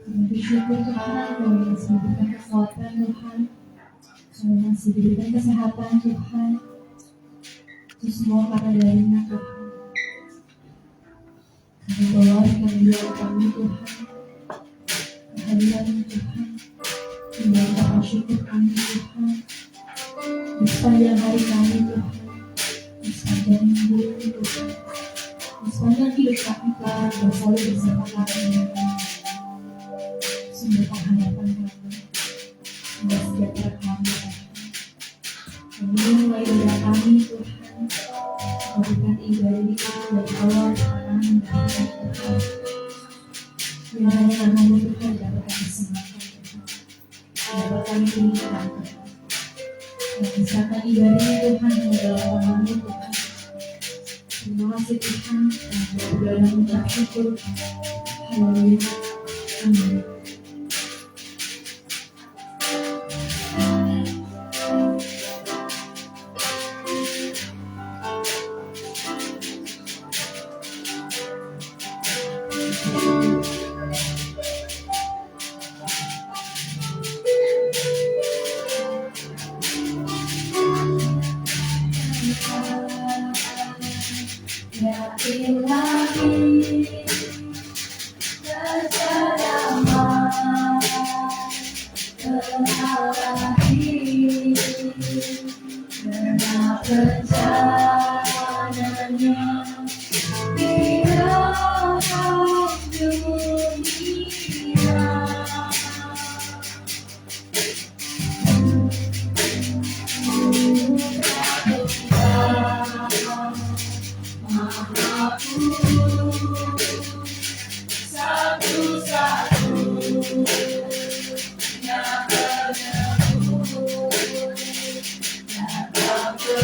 Bersyukur Tuhan, kami masih diberikan kekuatan Tuhan, kami masih diberikan kesehatan Tuhan. Itu semua karena dari-Nya Tuhan. Kami keluarkan doa kami Tuhan, kehadiran Tuhan, memberikan syukur kami Tuhan, di sepanjang hari kami Tuhan, di sepanjang minggu ini Tuhan, di sepanjang hidup kami Tuhan, bersama bersama kami sumber pengharapan kami, sumber sejahtera kami Tuhan. Kami mulai dari kami Tuhan, memberikan ibadah itu dari awal tangan dan Tuhan. Biarlah nama-Mu Tuhan dapat kami sembahkan Tuhan, dapat kami tinggikan Tuhan. Dan misalkan ibadah Tuhan adalah nama-Mu Tuhan. Terima kasih Tuhan, dan berdoa dan mengucap syukur. Haleluya. Amin. Yakin lagi tercadang teralahi karena perjalanannya di dalam dunia. Satu-satu yang berdebu datang ke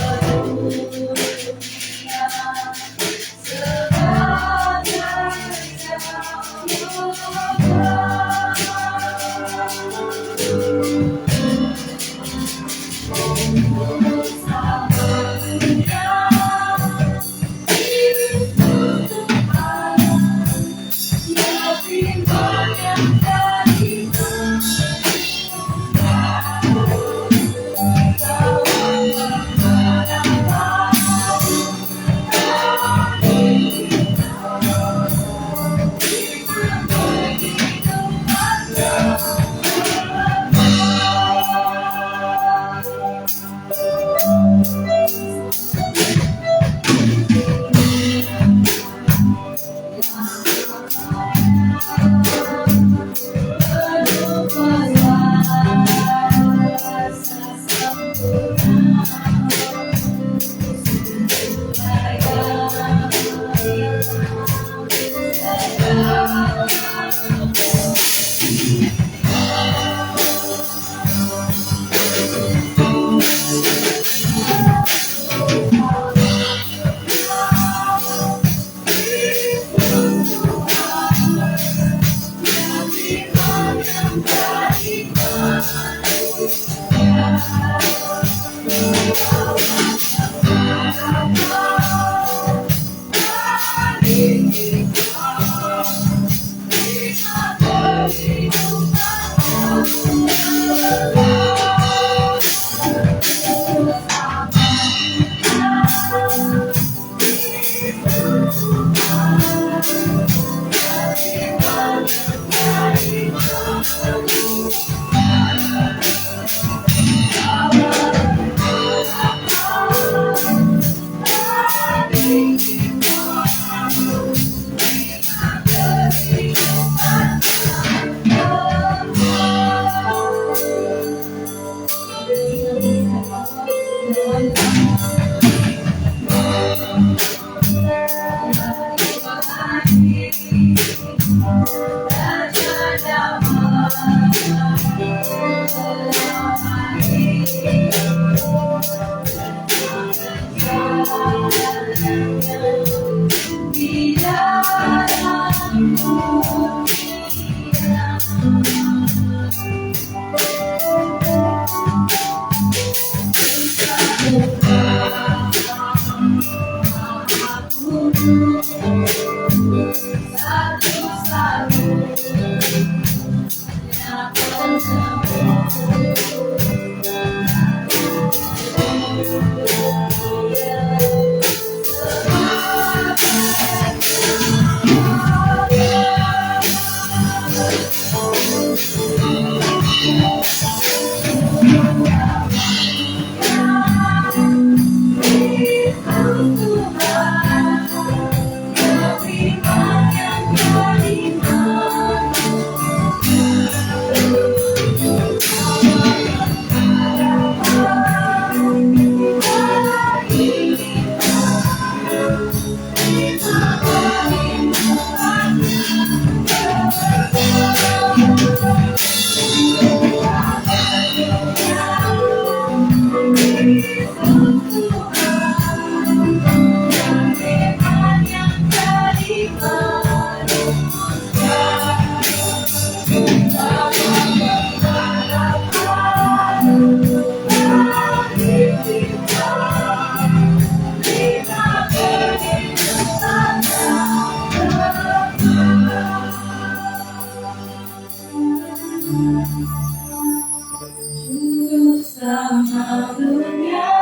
Sama dunia,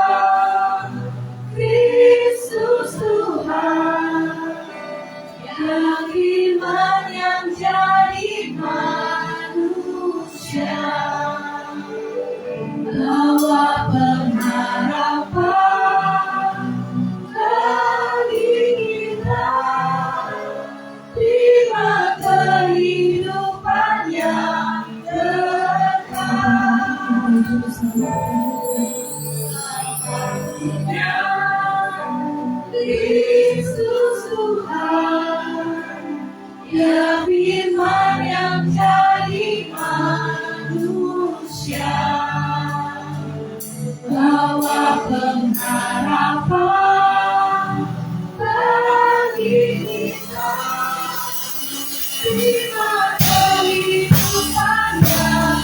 Kristus Tuhan, yang iman yang jadi manusia, bawa pengharapan bagi kita, terima kehidupan yang Kristus Tuhan, ya firman yang jadi manusia, bawa pengharapan bagi kita, terima kehidupan yang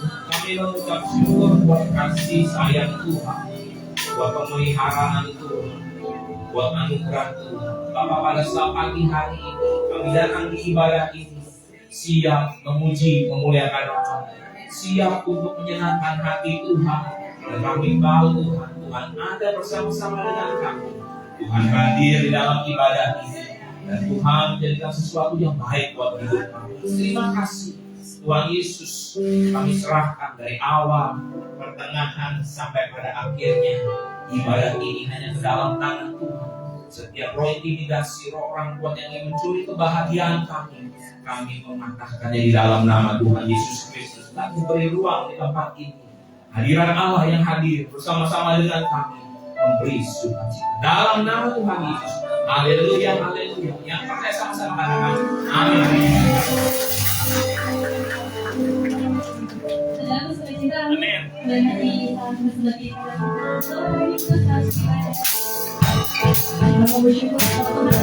Kami mengucap syukur buat kasih sayang Tuhan, buat pemeliharaan Tuhan, buat anugerah Tuhan. Bapak, pada saat pagi hari ini kami datang di ibadah ini siap memuji, memuliakan Tuhan, siap untuk menyenangkan hati Tuhan. Dan kami tahu Tuhan, Tuhan ada bersama-sama dengan kami. Tuhan hadir di dalam ibadah ini, dan Tuhan menjadikan sesuatu yang baik buat hidup kami. Terima kasih Tuhan Yesus, kami serahkan dari awal, pertengahan, sampai pada akhirnya. Ibadah ini hanya ke dalam tangan Tuhan. Setiap roh intimidasi, roh orang buat yang ingin mencuri kebahagiaan kami mematahkannya di dalam nama Tuhan Yesus Kristus. Lalu beri ruang di tempat ini. Hadirat Allah yang hadir bersama-sama dengan kami memberi sukacita dalam nama Tuhan Yesus. Haleluya, haleluya. Yang percaya sama-sama katakan amin. Saudara sukacita Amin. dan hati sebelah kita. Tuhan Yesus kasih. Kita bersyukur kepada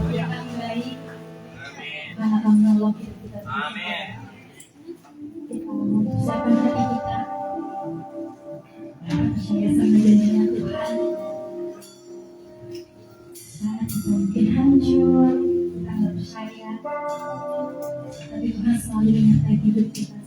Yang baik Amin. karena akan menolong hidup kita. Amin. Kita mempersiapkan hati kita. Percaya sama janjinya Tuhan. Saat kita mungkin hancur, kita nggak percaya, tapi Tuhan selalu menyertai hidup kita.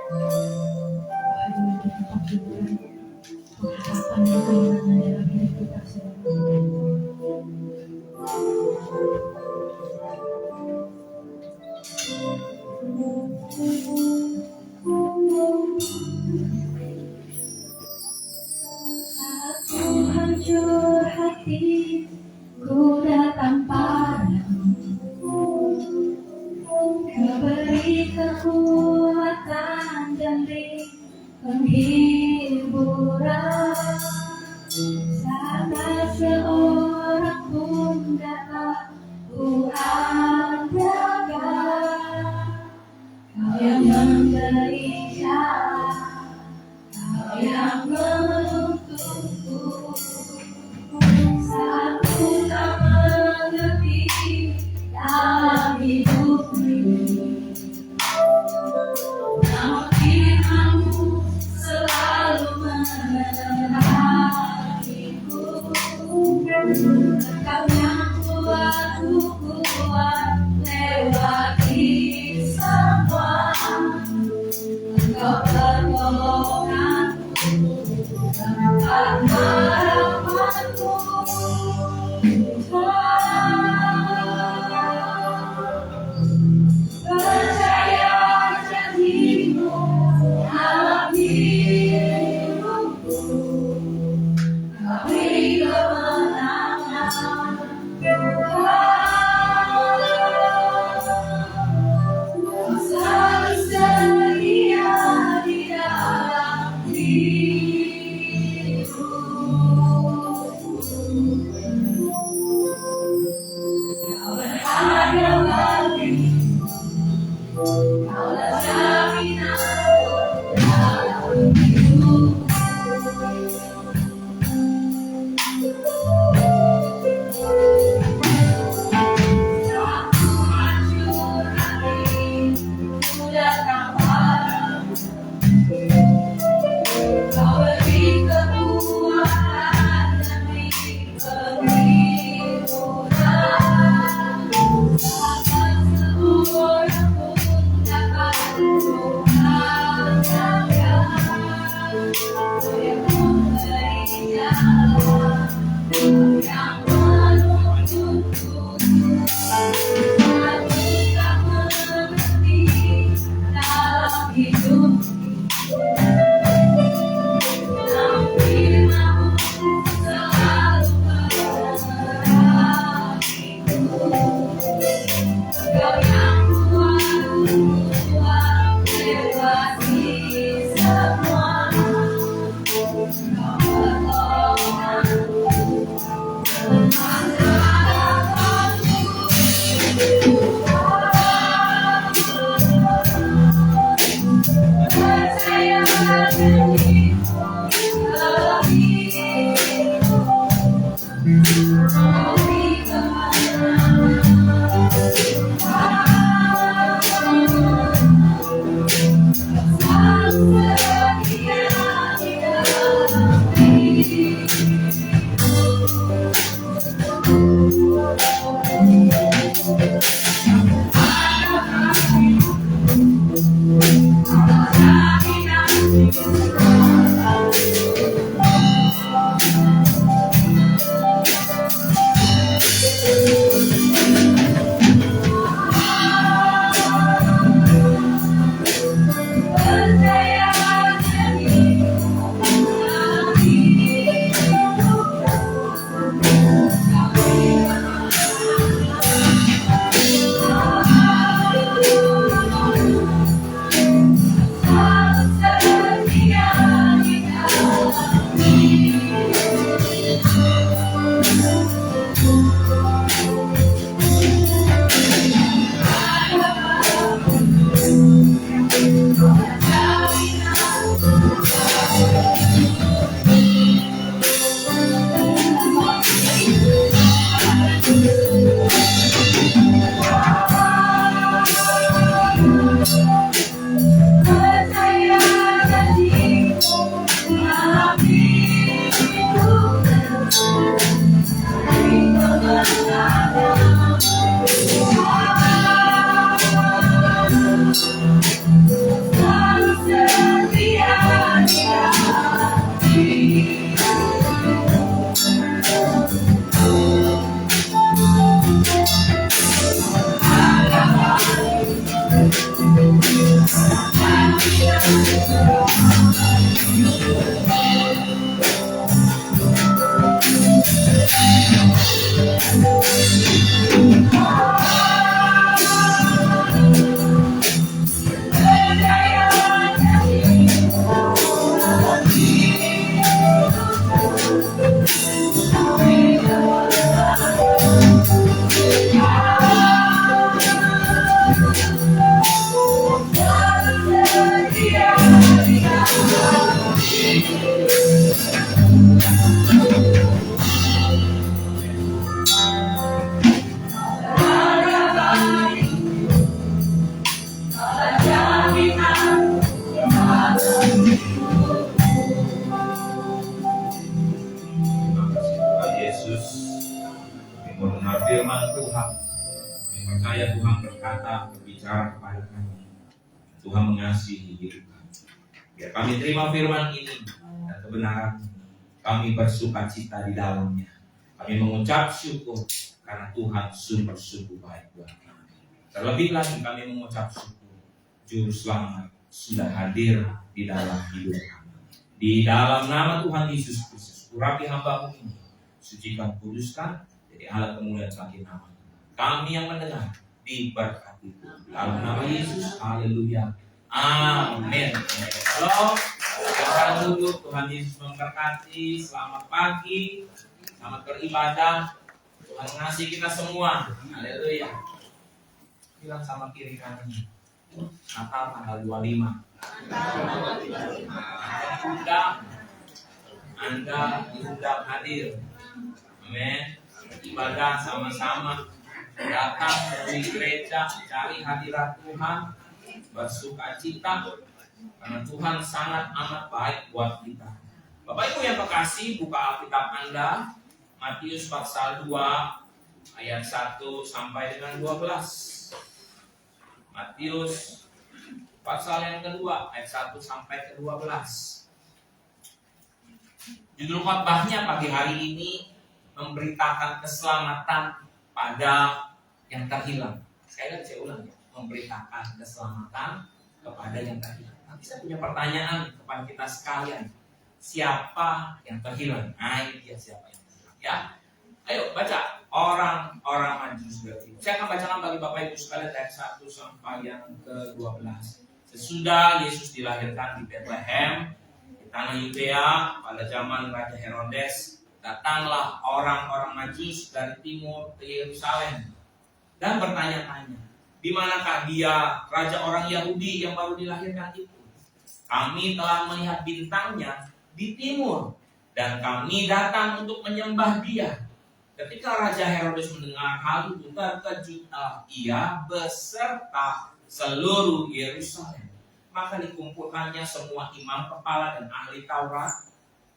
Hari ini kita pakai pengharapan dan kemenangan dalam hidup kita semua. Saat ku hancur hati, ku datang padamu. Kau beri kekuatan dan beri penghiburan. Saat tak seorang pun dapat ku andalkan. Kau yang memberi jalan, Kau yang menuntunku. Saat ku tak mengerti dalam hidup ini, namun firman-Mu selalu menemaniku. Engkau yang kuat, ku kuat lewati semua. Engkau pertolonganku, tempat harapanku. Tuhan. Kami percaya Tuhan berbicara kepada kami. Tuhan mengasihi hidup kami. Biar kami terima firman ini dan kebenaran ini. Kami bersuka cita di dalamnya. Kami mengucap syukur karena Tuhan sungguh-sungguh baik buat kami. Terlebih lagi kami mengucap syukur Juru Selamat sudah hadir di dalam hidup kami. Di dalam nama Tuhan Yesus Kristus, urapi hamba-Mu ini, sucikan, kuduskan, jadi alat kemuliaan bagi nama. Kami yang mendengar diberkati dalam nama Yesus. Haleluya. Amin. Halo, kita duduk. Tuhan Yesus memberkati. Selamat pagi, selamat beribadah. Tuhan mengasihi kita semua. Haleluya. Bilang sama kiri kanan, Natal tanggal 25. Anda diundang hadir. Amin. Ibadah sama-sama, datang dari gereja, cari hadirat Tuhan, bersuka cita karena Tuhan sangat amat baik buat kita. Bapak Ibu yang kekasih, buka Alkitab Anda Matius pasal 2 ayat 1 sampai dengan 12. Matius pasal yang kedua ayat 1 sampai ke 12. Judul khotbahnya pagi hari ini memberitakan keselamatan pada yang terhilang. Saya ulang ya, memberitakan keselamatan kepada yang terhilang. Nanti saya punya pertanyaan kepada kita sekalian. Siapa yang terhilang? Nah, ini dia siapa yang terhilang ya. Ayo baca orang-orang Majus berarti. Saya akan bacakan bagi Bapak Ibu sekalian dari 1 sampai yang ke-12. Sesudah Yesus dilahirkan di Bethlehem, di tanah Yudea pada zaman Raja Herodes, datanglah orang-orang Majus dari timur ke Yerusalem dan bertanya-tanya, di manakah dia, raja orang Yahudi yang baru dilahirkan itu? Kami telah melihat bintangnya di timur dan kami datang untuk menyembah dia. Ketika Raja Herodes mendengar hal itu, terkejutlah ia beserta seluruh Yerusalem. Maka dikumpulkannya semua imam kepala dan ahli Taurat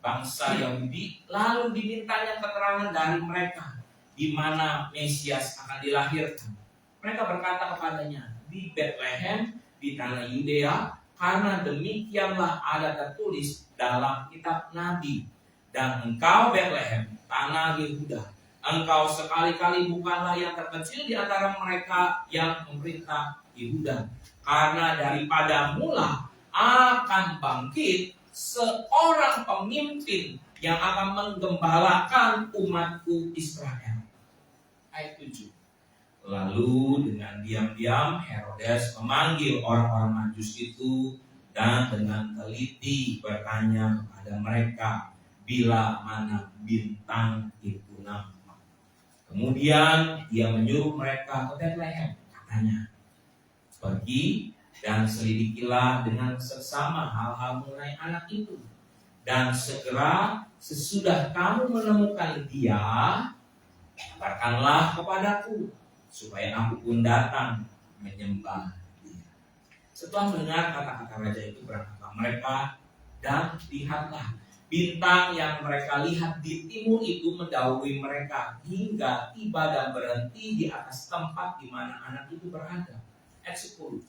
bangsa Yahudi, lalu dimintanya keterangan dari mereka di mana Mesias akan dilahirkan. Mereka berkata kepadanya, di Bethlehem di tanah Yudea, karena demikianlah ada tertulis dalam kitab Nabi. Dan engkau Bethlehem, tanah Yehuda, engkau sekali-kali bukanlah yang terkecil di antara mereka yang memerintah Yehuda, karena daripada mula akan bangkit seorang pemimpin yang akan menggembalakan umatku Israel. Ayat 7. Lalu dengan diam-diam Herodes memanggil orang-orang Majus itu dan dengan teliti bertanya kepada mereka bila mana bintang itu nampak. Kemudian dia menyuruh mereka ke Bethlehem, katanya, pergi dan selidikilah dengan seksama hal-hal mengenai anak itu. Dan segera sesudah kamu menemukan dia, kabarkanlah kepadaku, supaya aku pun datang menyembah dia. Setelah mendengar kata-kata raja itu, berangkatlah mereka dan lihatlah, bintang yang mereka lihat di timur itu mendahului mereka hingga tiba dan berhenti di atas tempat di mana anak itu berada. Ayat 10.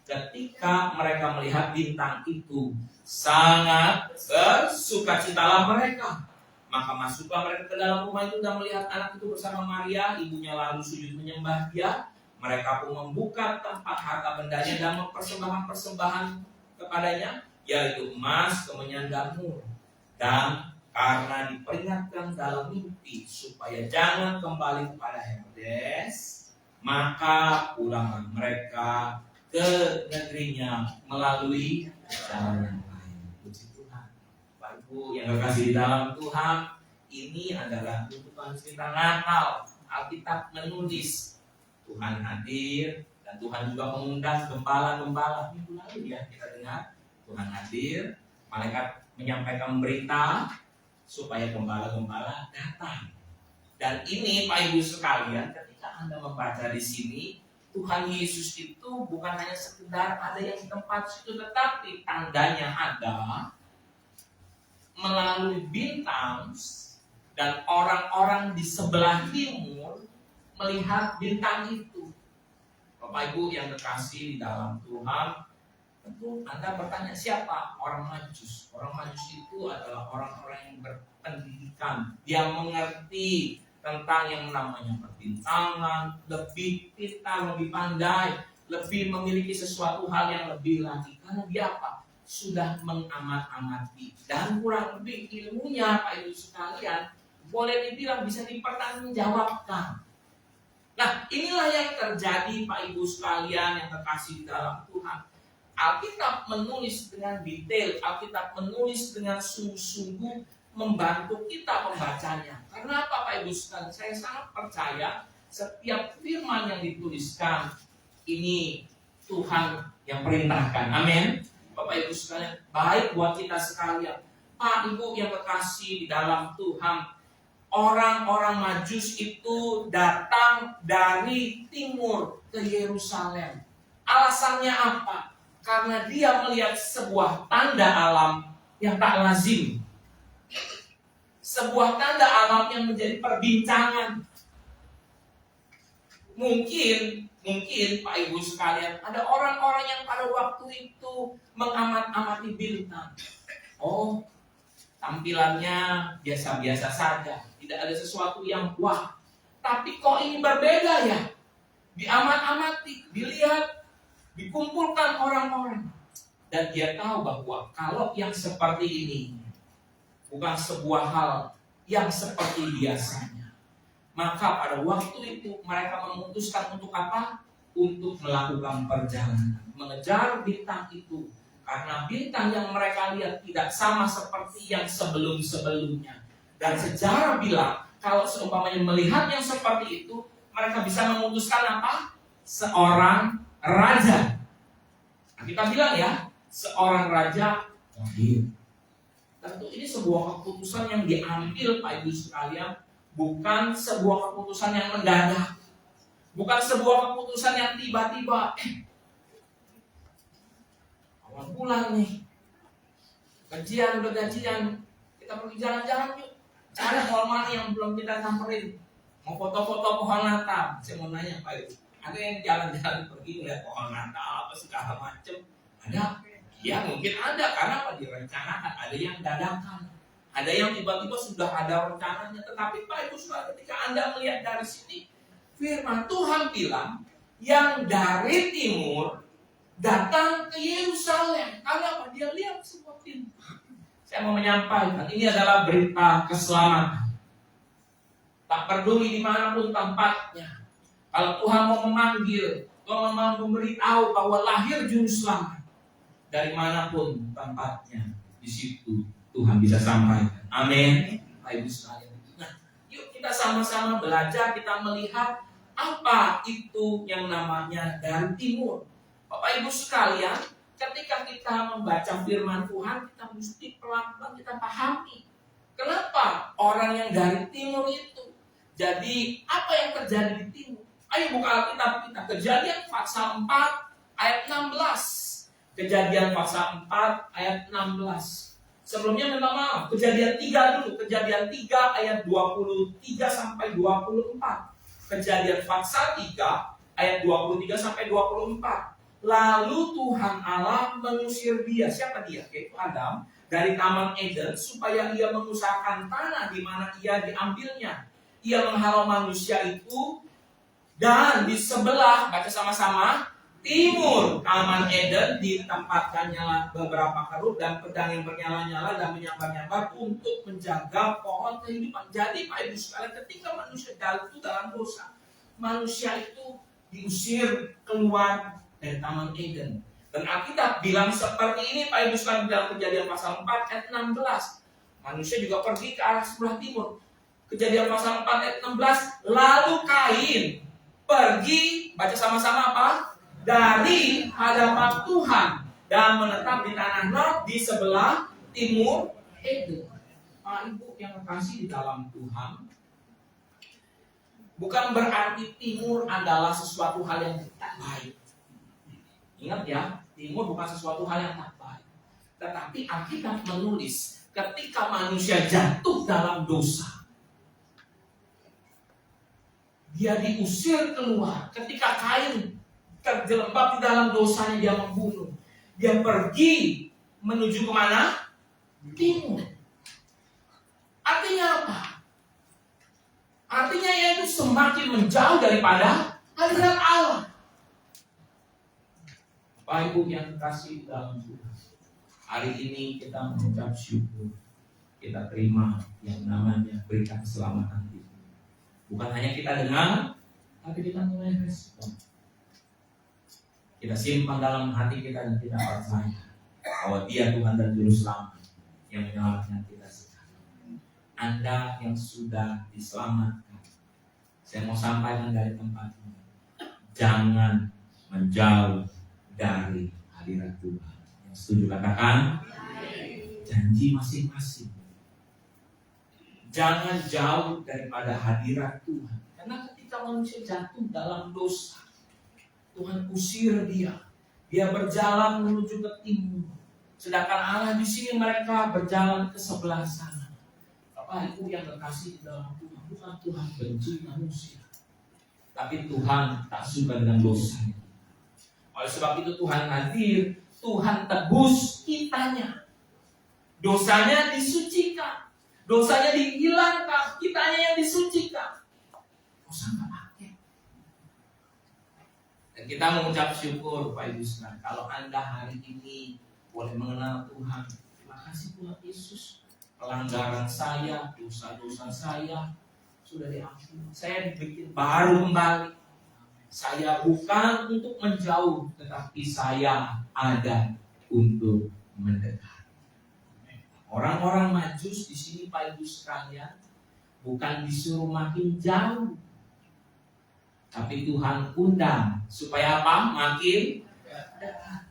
Ketika mereka melihat bintang itu, sangat bersukacitalah mereka. Maka masuklah mereka ke dalam rumah itu dan melihat anak itu bersama Maria, ibunya, lalu sujud menyembah dia. Mereka pun membuka tempat harta bendanya dan mempersembahkan persembahan kepadanya, yaitu emas, kemenyan, dan mur. Dan karena diperingatkan dalam mimpi supaya jangan kembali kepada Herodes, maka pulanglah mereka ke negerinya melalui jalan yang lain. Puji Tuhan. Bapak Ibu yang terkasih di dalam Tuhan, ini adalah tuntutan cerita Natal. Alkitab menulis Tuhan hadir dan Tuhan juga mengundang gembala-gembala. Minggu lalu ya kita dengar Tuhan hadir, malaikat menyampaikan berita supaya gembala-gembala datang. Dan ini Pak Ibu sekalian, ketika Anda membaca di sini, Tuhan Yesus itu bukan hanya sekedar ada yang di tempat situ, tetapi tandanya ada melalui bintang, dan orang-orang di sebelah timur melihat bintang itu. Bapak Ibu yang terkasih di dalam Tuhan, tentu Anda bertanya, siapa orang Majus? Orang Majus itu adalah orang-orang yang berpendidikan, yang mengerti tentang yang namanya perbintangan, lebih pintar, lebih pandai, lebih memiliki sesuatu hal yang lebih lagi. Karena dia apa? Sudah mengamat-amati, dan kurang lebih ilmunya Pak Ibu sekalian boleh dibilang bisa dipertanggungjawabkan. Nah, inilah yang terjadi Pak Ibu sekalian yang terkasih di dalam Tuhan. Alkitab menulis dengan detail, Alkitab menulis dengan sungguh-sungguh membantu kita membacanya. Karena apa Pak Ibu sekalian? Saya sangat percaya setiap firman yang dituliskan ini Tuhan yang perintahkan. Amin. Bapak Ibu sekalian, baik buat kita sekalian. Pak Ibu yang terkasih di dalam Tuhan, orang-orang Majus itu datang dari timur ke Yerusalem. Alasannya apa? Karena dia melihat sebuah tanda alam yang tak lazim. Sebuah tanda alam yang menjadi perbincangan. Mungkin Pak Ibu sekalian, ada orang-orang yang pada waktu itu mengamat-amati bintang. Oh, tampilannya biasa-biasa saja, tidak ada sesuatu yang wah. Tapi kok ini berbeda ya? Diamat-amati, dilihat, dikumpulkan orang-orang. Dan dia tahu bahwa kalau yang seperti ini bukan sebuah hal yang seperti biasanya. Maka pada waktu itu mereka memutuskan untuk apa? Untuk melakukan perjalanan, mengejar bintang itu. Karena bintang yang mereka lihat tidak sama seperti yang sebelum-sebelumnya. Dan sejarah bilang, kalau seumpamanya melihat yang seperti itu, mereka bisa memutuskan apa? Seorang raja. Nah, kita bilang ya, seorang raja lahir. Tentu ini sebuah keputusan yang diambil Pak Ibu sekalian, bukan sebuah keputusan yang mendadak, bukan sebuah keputusan yang tiba-tiba. Awal bulan nih, gajian udah gajian, kita pergi jalan-jalan yuk. Ada hal mana yang belum kita samperin? Mau foto-foto pohon Natal. Saya mau nanya Pak Ibu, ada yang jalan-jalan pergi lihat pohon Natal apa segala macam? Ada? Ya mungkin ada, karena apa? Direncanakan. Ada yang dadakan, ada yang tiba-tiba sudah ada rencananya. Tetapi Pak Ibu saudara, ketika Anda melihat dari sini, firman Tuhan bilang yang dari timur datang ke Yerusalem. Karena apa? Dia lihat sebuah pintu. Saya mau menyampaikan, ini adalah berita keselamatan. Tak peduli dimanapun tempatnya. Kalau Tuhan mau memanggil, Tuhan mau memberitahu bahwa lahir juru selamat, dari manapun tempatnya, di situ Tuhan bisa sampaikan. Amin. Pak Ibu sekalian. Nah, yuk kita sama-sama belajar, kita melihat apa itu yang namanya dari timur. Bapak Ibu sekalian, ketika kita membaca firman Tuhan, kita mesti pelan-pelan kita pahami. Kenapa orang yang dari timur itu? Jadi, apa yang terjadi di timur? Ayo buka Alkitab kita. Kejadian pasal 4 ayat 16. Kejadian pasal 4 ayat 16. Sebelumnya memang maaf, Kejadian 3 dulu. Kejadian 3 ayat 23 sampai 24. Kejadian pasal 3 ayat 23 sampai 24. Lalu Tuhan Allah mengusir dia. Siapa dia? Yaitu Adam dari Taman Eden, supaya ia mengusahakan tanah di mana ia diambilnya. Ia menghalau manusia itu, dan di sebelah, baca sama-sama, timur Taman Eden ditempatkannya beberapa keruk dan pedang yang bernyala-nyala dan menyambar-nyambar untuk menjaga pohon kehidupan. Jadi Pak Ibu sekalian, ketika manusia jatuh dalam dosa, manusia itu diusir keluar dari Taman Eden. Dan Alkitab bilang seperti ini Pak Ibu sekalian, dalam Kejadian pasal 4 ayat 16. Manusia juga pergi ke arah sebelah timur. Kejadian pasal 4 ayat 16. Lalu Kain pergi, baca sama-sama apa? Dari hadapan Tuhan dan menetap di tanah Nod di sebelah timur Eden. Pak Ibu yang terkasih di dalam Tuhan, bukan berarti timur adalah sesuatu hal yang tak baik. Ingat ya, timur bukan sesuatu hal yang tak baik. Tetapi Alkitab menulis ketika manusia jatuh dalam dosa, Dia diusir keluar. Ketika Kain terjerembab di dalam dosanya, dia membunuh. Dia pergi menuju kemana? Timur. Artinya apa? Artinya yaitu semakin menjauh daripada hadirat Allah. Bapak Ibu yang kasih dalam Tuhan, hari ini kita mengucap syukur. Kita terima yang namanya berita keselamatan itu. Bukan hanya kita dengar, tapi kita mulai respon. Kita simpan dalam hati kita dan kita percaya bahwa Dia Tuhan dan Juru Selamat yang menyelamatkan kita sekarang. Anda yang sudah diselamatkan, saya mau sampaikan dari tempat ini, jangan menjauh dari hadirat Tuhan. Yang setuju katakan, janji masing-masing. Jangan jauh daripada hadirat Tuhan. Karena ketika manusia jatuh dalam dosa, Tuhan usir dia. Dia berjalan menuju ke timur. Sedangkan Allah di sini mereka berjalan ke sebelah sana. Bapak Ibu yang terkasih di dalam Tuhan, bukan Tuhan benci manusia, tapi Tuhan tak suka dengan dosa. Oleh sebab itu Tuhan hadir, Tuhan tebus kitanya. Dosanya disucikan. Dosanya dihilangkan, kitanya yang disucikan. Dosa nggak pakai. Dan kita mengucap syukur, Pak Ibu Saudara, kalau Anda hari ini boleh mengenal Tuhan. Terima kasih Tuhan Yesus. Pelanggaran saya, dosa-dosa saya sudah diampuni. Saya dibikin baru kembali. Saya bukan untuk menjauh, tetapi saya ada untuk mendekat. Orang-orang Majus di sini Pak Ibu sekalian bukan disuruh makin jauh, tapi Tuhan undang supaya apa? Makin dekat.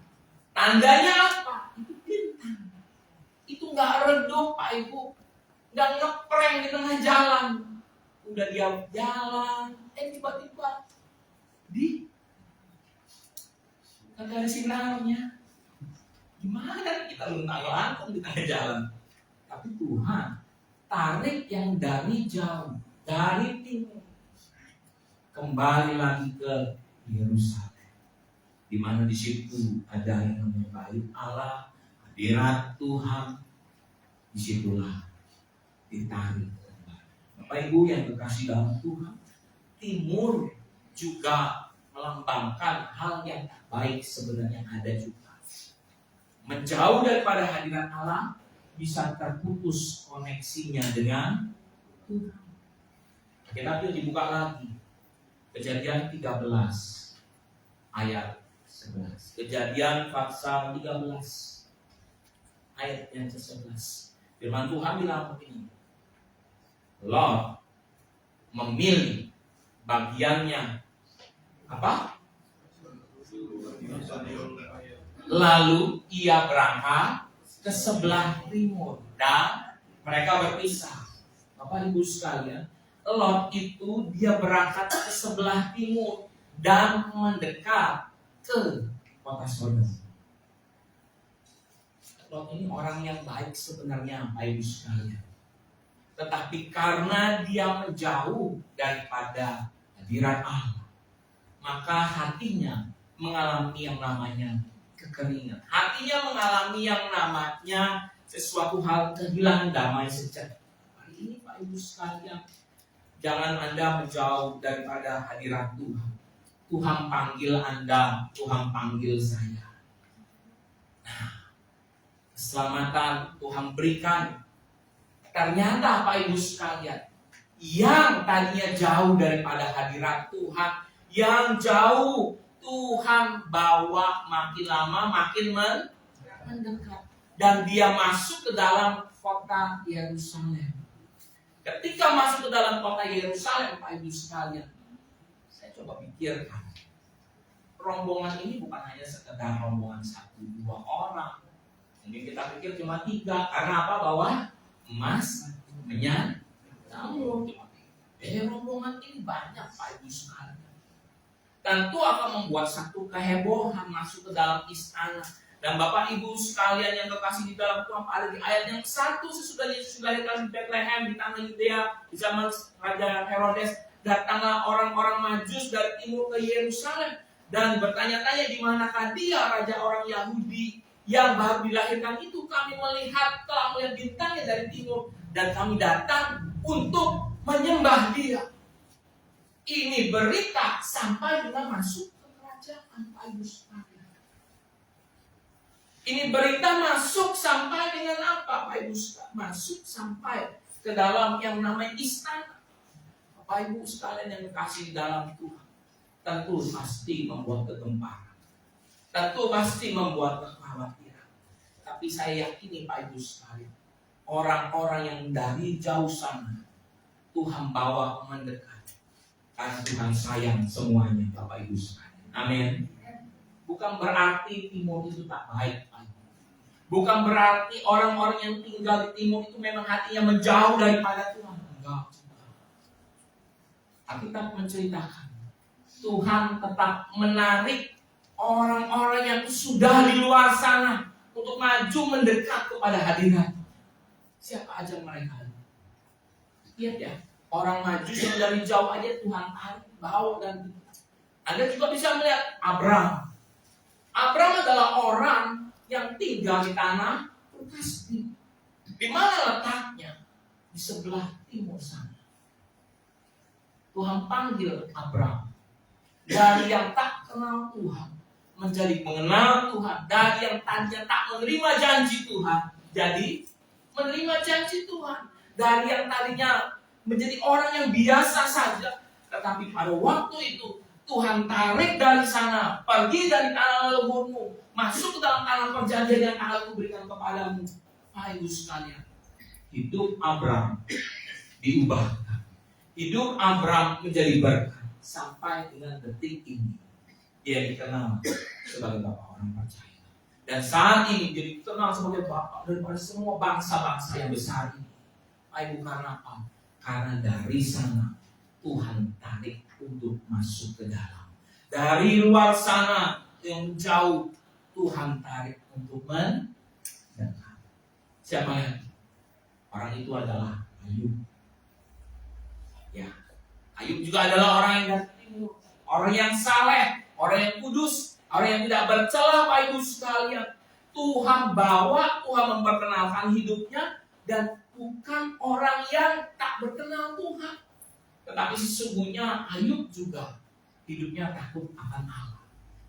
Tandanya apa? Itu bintang. Itu nggak redup Pak Ibu, nggak ngeprank di tengah jalan. Udah dia jalan, tiba-tiba kagak ada sinarnya. Gimana kita luntang-lantung di tengah jalan? Tapi Tuhan tarik yang dari jauh, dari timur, kembali lagi ke Yerusalem, di mana di situ ada yang namanya Bait Allah, hadirat Tuhan. Disitulah ditarik kembali. Bapak Ibu yang terkasih dalam Tuhan, timur juga melambangkan hal yang baik sebenarnya ada juga. Menjauh daripada hadirat Allah bisa terputus koneksinya dengan Tuhan. Kita dibuka lagi Kejadian 13 ayat 11. Kejadian pasal 13 ayat yang ke-11. Firman Tuhan bilang begini, Lot memilih bagiannya apa? Lalu ia berangkat ke sebelah timur dan mereka berpisah. Bapak Ibu sekalian, Lot itu dia berangkat ke sebelah timur dan mendekat ke kota Sodom. Lot ini orang yang baik sebenarnya, Bapak Ibu sekalian. Tetapi karena dia menjauh daripada hadirat Allah, maka hatinya mengalami yang namanya kekeringan. Hatinya mengalami yang namanya sesuatu hal kehilangan damai sejahtera. Hari ini Pak Ibu sekalian, jangan Anda menjauh daripada hadirat Tuhan. Tuhan panggil Anda, Tuhan panggil saya. Nah, keselamatan Tuhan berikan. Ternyata Pak Ibu sekalian, yang tadinya jauh daripada hadirat Tuhan, yang jauh Tuhan bawa makin lama makin mendekat. Dan dia masuk ke dalam kota Yerusalem. Ketika masuk ke dalam kota Yerusalem, Pak Ibu sekalian, saya coba pikirkan, rombongan ini bukan hanya sekedar rombongan 1-2 orang. Mungkin kita pikir cuma 3, karena apa? Bawa emas, minyak, namun rombongan ini banyak Pak Ibu sekalian. Tentu akan membuat satu kehebohan masuk ke dalam istana. Dan Bapak Ibu sekalian yang terkasih di dalam Tuhan, ada di ayat yang 1, sesudah Yesus dilahirkan di Bethlehem di tanah Yudea di zaman Raja Herodes, datanglah orang-orang Majus dari timur ke Yerusalem dan bertanya-tanya di manakah dia, raja orang Yahudi yang baru dilahirkan itu. Kami telah melihat bintangnya dari timur dan kami datang untuk menyembah dia. Ini berita sampai dengan masuk ke kerajaan, Pak Ibu sekalian. Ini berita masuk sampai dengan apa, Pak Ibu sekalian? Masuk sampai ke dalam yang namanya istana. Bapak Ibu sekalian yang dikasih di dalam Tuhan, tentu pasti membuat kegemparan, tentu pasti membuat kekhawatiran. Tapi saya yakini, Pak Ibu sekalian, orang-orang yang dari jauh sana Tuhan bawa mendekat, karena Tuhan sayang semuanya, Bapak Ibu sekalian. Amin. Bukan berarti timur itu tak baik, Pak. Bukan berarti orang-orang yang tinggal di timur itu memang hatinya menjauh daripada Tuhan. Enggak. Alkitab menceritakan Tuhan tetap menarik orang-orang yang sudah di luar sana untuk maju mendekat kepada hadirat. Siapa aja mereka? Lihat ya, orang maju yang dari jauh aja Tuhan tarik, bawa dan Anda juga bisa melihat Abraham. Abraham adalah orang yang tinggal di tanah pasti. Di mana letaknya? Di sebelah timur sana. Tuhan panggil Abraham dari yang tak kenal Tuhan menjadi mengenal Tuhan, dari yang tadinya tak menerima janji Tuhan jadi menerima janji Tuhan, dari yang tadinya menjadi orang yang biasa saja, tetapi pada waktu itu Tuhan tarik dari sana, pergi dari tanah leluhurmu, masuk ke dalam tanah perjanjian yang akan kuberikan kepadamu. Ibu sekalian, hidup Abraham diubah. Hidup Abraham menjadi berkat sampai dengan detik ini. Dia dikenal sebagai bapak orang percaya. Dan saat ini dia dikenal sebagai bapak daripada semua bangsa-bangsa yang besar ini. Ibu, karena apa? Karena dari sana Tuhan tarik untuk masuk ke dalam. Dari luar sana yang jauh Tuhan tarik untuk mendekat. Siapa yang? Orang itu adalah Ayub. Ya, Ayub juga adalah orang yang dari timur, orang yang saleh, orang yang kudus, orang yang tidak bercela, Pak Ibu sekalian. Tuhan bawa, Tuhan memperkenalkan hidupnya, dan bukan orang yang tak berkenal Tuhan. Tetapi sesungguhnya Ayub juga hidupnya takut akan Allah.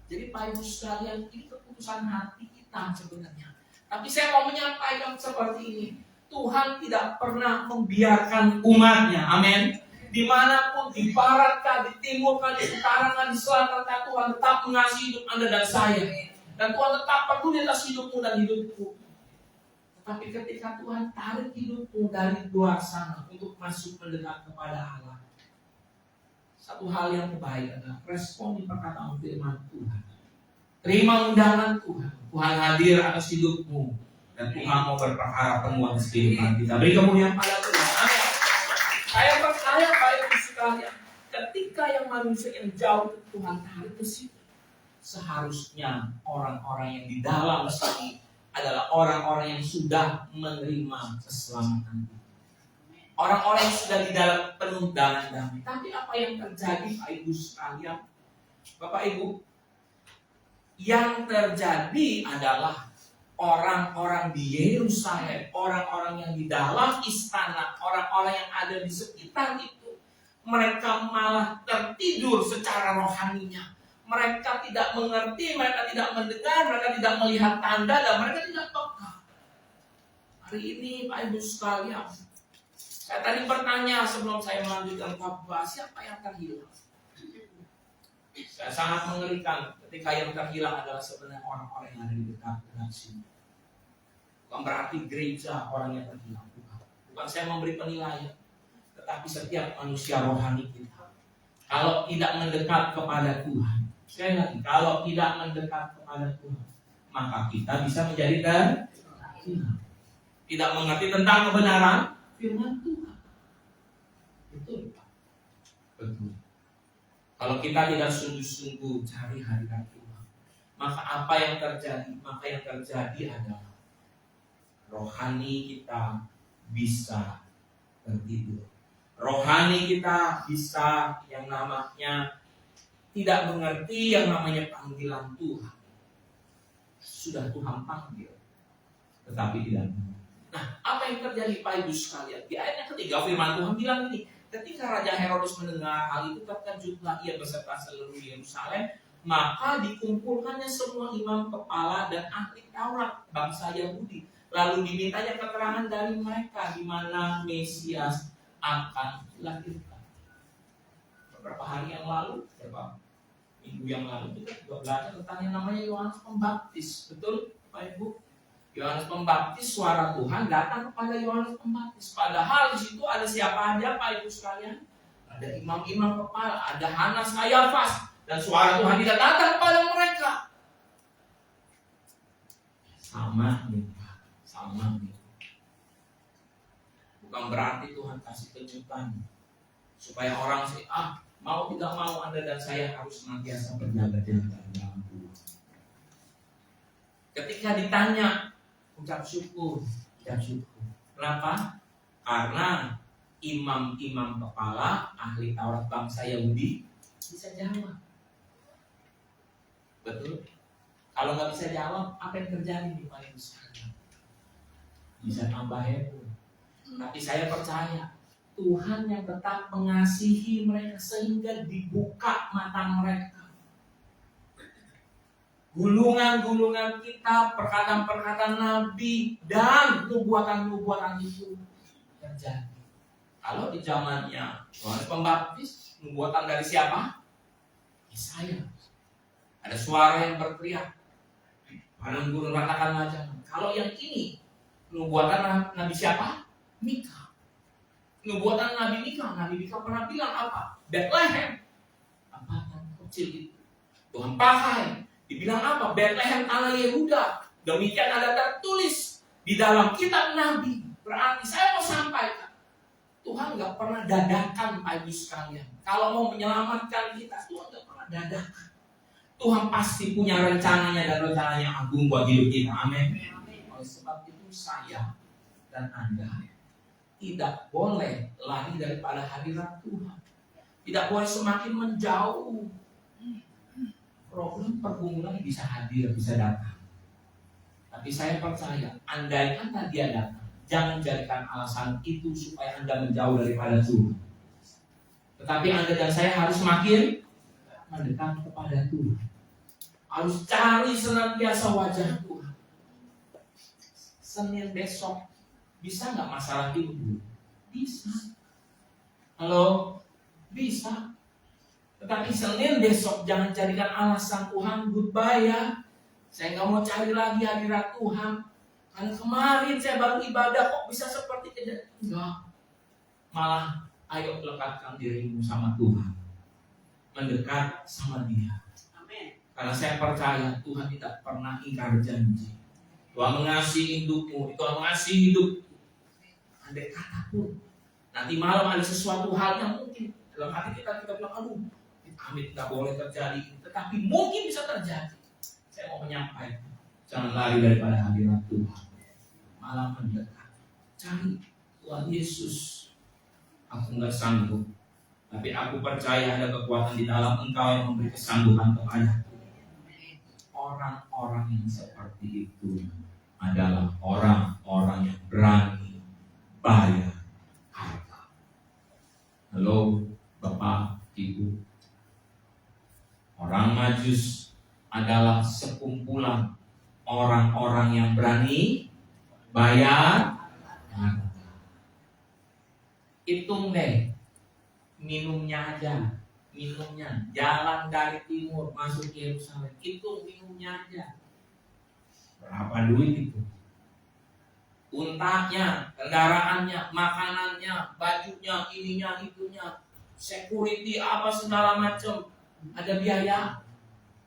Jadi Pak Ibu sekalian, ini keputusan hati kita sebenarnya. Tapi saya mau menyampaikan seperti ini. Tuhan tidak pernah membiarkan umatnya. Amin. Dimanapun, di barat kah, di timur kah, di utara kah, di selatan kah, Tuhan tetap mengasihi hidup Anda dan saya. Dan Tuhan tetap peduli atas hidupmu dan hidupku. Tetapi ketika Tuhan tarik hidupmu dari luar sana untuk masuk mendekat kepada Allah, satu hal yang baik adalah respon di perkataan firman Tuhan. Terima undangan Tuhan. Tuhan hadir atas hidupmu, dan Tuhan mau berperkara temuan di kehidupan kita. Beri kemuliaan pada Tuhan. Amin. Saya percaya Pak Ibu sekalian, ketika yang manusia yang jauh Tuhan tarik ke situ, seharusnya orang-orang yang di dalam sini adalah orang-orang yang sudah menerima keselamatan. Orang-orang yang sudah di dalam penuh dengan damai. Tapi apa yang terjadi Pak Ibu sekalian? Bapak Ibu, yang terjadi adalah orang-orang di Yerusalem, orang-orang yang di dalam istana, orang-orang yang ada di sekitar itu, mereka malah tertidur secara rohaninya. Mereka tidak mengerti, mereka tidak mendengar, mereka tidak melihat tanda, dan mereka tidak peka. Hari ini Pak Ibu sekalian, saya tadi bertanya sebelum saya melanjutkan khotbah, siapa yang terhilang? Saya sangat mengerikan ketika yang terhilang adalah sebenarnya orang-orang yang ada di dekat sini. Bukan berarti gereja orang yang terhilang, bukan saya memberi penilaian, tetapi setiap manusia rohani kita, kalau tidak mendekat kepada Tuhan, sekali lagi, kalau tidak mendekat kepada Tuhan, maka kita bisa menjadi terhilang, tidak mengerti tentang kebenaran firman Tuhan. Betul, Pak. Betul. Kalau kita tidak sungguh-sungguh cari hadirat Tuhan, maka apa yang terjadi? Maka yang terjadi adalah rohani kita bisa tertidur. rohani kita bisa yang namanya tidak mengerti yang namanya panggilan Tuhan. Sudah Tuhan panggil, tetapi tidak. Nah, apa yang terjadi Pak Ibu sekalian? Di ayat yang ketiga firman Tuhan bilang ini, ketika Raja Herodes mendengar hal itu, terkejutlah ia beserta seluruh Yerusalem, maka dikumpulkannya semua imam kepala dan ahli Taurat bangsa Yahudi. Lalu dimintanya keterangan dari mereka di mana Mesias akan dilahirkan. Beberapa hari yang lalu, beberapa minggu yang lalu kita juga belajar tentang yang namanya Yohanes Pembaptis. Betul Pak Ibu? Yohanes Pembaptis, suara Tuhan datang kepada Yohanes Pembaptis. Padahal di situ ada siapa aja Pak Ibu sekalian? Ada imam-imam kepala, ada Hanas, Kayafas, dan suara Tuhan tidak datang kepada mereka. Sama nih Pak, sama nih. Bukan berarti Tuhan kasih kejutan supaya orang sih mau tidak mau Anda dan saya harus senantiasa berjaga-jaga dalam Tuhan. Ketika ditanya, ucap syukur. Kenapa? Karena imam-imam kepala ahli Taurat bangsa Yahudi bisa jawab. Betul? Kalau nggak bisa jawab, apa yang terjadi di Pak Ibu sekalian? Bisa tambah heboh. Tapi saya percaya Tuhan yang tetap mengasihi mereka sehingga dibuka mata mereka. Gulungan-gulungan kita, perkataan-perkataan Nabi dan nubuatan-nubuatan itu terjadi. Kalau di zamannya Yohanes Pembaptis, nubuatan dari siapa? Yesaya. Ada suara yang berteriak, padang gurun ratakan wajah. Kalau yang ini, nubuatan Nabi siapa? Mika. Nubuatan Nabi Mika pernah bilang apa? Bethlehem. Apa yang kecil itu? Tuhan pakai. Dibilang apa? Bethlehem tanah Yehuda. Demikian ada tertulis di dalam kitab Nabi. Berarti saya mau sampaikan, Tuhan nggak pernah dadakan Pak Ibu sekalian. Kalau mau menyelamatkan kita, Tuhan nggak pernah dadakan. Tuhan pasti punya rencananya dan rencananya agung buat hidup kita. Amin. Oleh sebab itu saya dan Anda tidak boleh lari daripada hadirat Tuhan. Tidak boleh semakin menjauh. Problem pergumulan bisa hadir, bisa datang. Tapi saya percaya, andaikan dia datang, jangan jadikan alasan itu supaya Anda menjauh daripada Tuhan. Tetapi Anda dan saya harus semakin mendekat kepada Tuhan. Harus cari senantiasa wajah Tuhan. Senin besok bisa nggak masalah itu? Bisa. Halo? Bisa. Tetapi Senin besok jangan jadikan alasan Tuhan goodbye ya. Saya nggak mau cari lagi hadirat Tuhan. Karena kemarin saya baru ibadah kok bisa seperti kejadian. Enggak. Malah ayo lekatkan dirimu sama Tuhan. Mendekat sama Dia. Amin. Karena saya percaya Tuhan tidak pernah ingkar janji. Tuhan mengasihi hidupmu, Tuhan mengasihi hidup. Andai kata pun nanti malam ada sesuatu hal yang mungkin dalam hati kita bilang, aduh, amit tidak boleh terjadi, tetapi mungkin bisa terjadi. Saya mau menyampaikan, jangan lari daripada hadirat Tuhan, malah mendekat. Cari Tuhan Yesus. Aku nggak sanggup, tapi aku percaya ada kekuatan di dalam Engkau yang memberi kesanggupan kepadaku. Orang-orang yang seperti itu adalah orang-orang yang berani bayar harga. Halo Bapak, Ibu. Orang Majus adalah sekumpulan orang-orang yang berani bayar harga. Hitung deh, minumnya aja. Jalan dari timur masuk Yerusalem, hitung minumnya aja. Berapa duit itu? Untanya, kendaraannya, makanannya, bajunya, ininya, itunya, security apa segala macam. Ada biaya?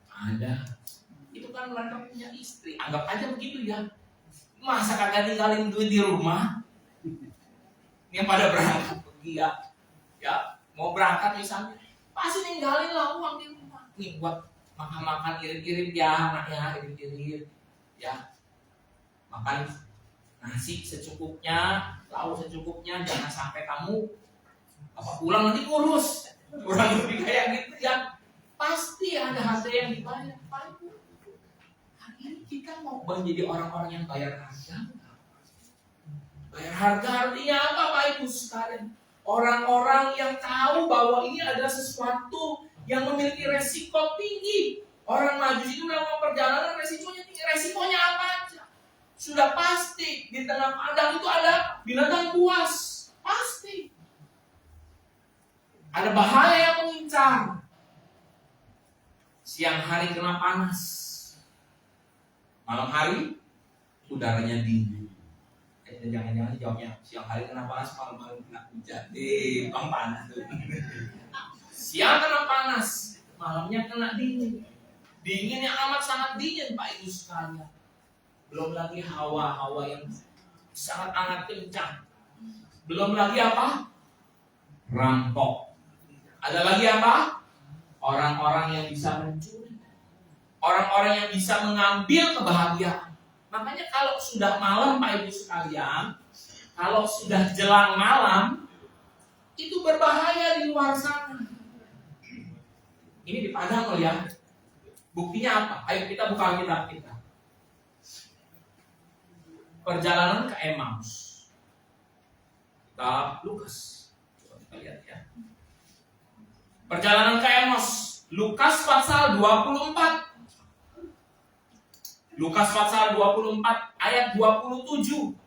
Ada. Itu kan mereka punya istri. Anggap aja begitu ya. Masa kagak ninggalin duit di rumah? Yang pada berangkat pergi ya mau berangkat misalnya, pasti ninggalin lah uang di rumah. Nih buat makan-makan irit-irit ya anaknya, irit-irit ya. Makan nasi secukupnya, lauk secukupnya, jangan sampai kamu Apa pulang nanti kurus? Kurang lebih kayak gitu ya. Pasti ada harga yang dibayar. Pak Ibu, hari ini kita mau menjadi orang-orang yang bayar harga. Bayar harga artinya apa Pak Ibu sekalian? Orang-orang yang tahu bahwa ini adalah sesuatu yang memiliki resiko tinggi. Orang maju itu melakukan perjalanan resikonya tinggi. Resikonya apa aja? Sudah pasti di tengah padang itu ada binatang buas. Pasti. Ada bahaya yang mengincar. Siang hari kena panas. Malam hari udaranya dingin. Jangan-jangan jawabnya siang hari kena panas, malam hari kena hujan. Bang panas tuh. Siang kena panas, malamnya kena dingin. Dingin yang amat sangat dingin Pak Ibu sekalian. Belum lagi hawa yang sangat amat kencang. Belum lagi apa? Rampok. Ada lagi apa? Orang-orang yang bisa mencuri. Orang-orang yang bisa mengambil kebahagiaan. Makanya kalau sudah malam Pak Ibu sekalian, kalau sudah jelang malam, itu berbahaya di luar sana. Ini di Padang loh ya. Buktinya apa? Ayo kita buka Alkitab kita. Perjalanan ke Emmaus. Kitab Lukas. Coba kita lihat ya. Perjalanan ke Emmaus. Lukas pasal 24. Lukas pasal 24 ayat 27.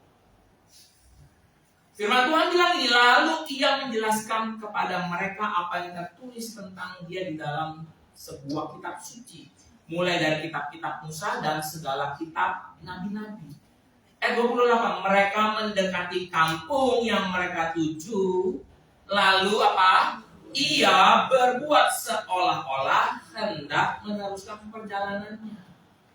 Firman Tuhan bilang ini, lalu ia menjelaskan kepada mereka apa yang tertulis tentang dia di dalam sebuah kitab suci, mulai dari kitab-kitab Musa dan segala kitab nabi-nabi. Ayat 28, mereka mendekati kampung yang mereka tuju, lalu apa? Ia berbuat seolah-olah hendak meneruskan perjalanannya.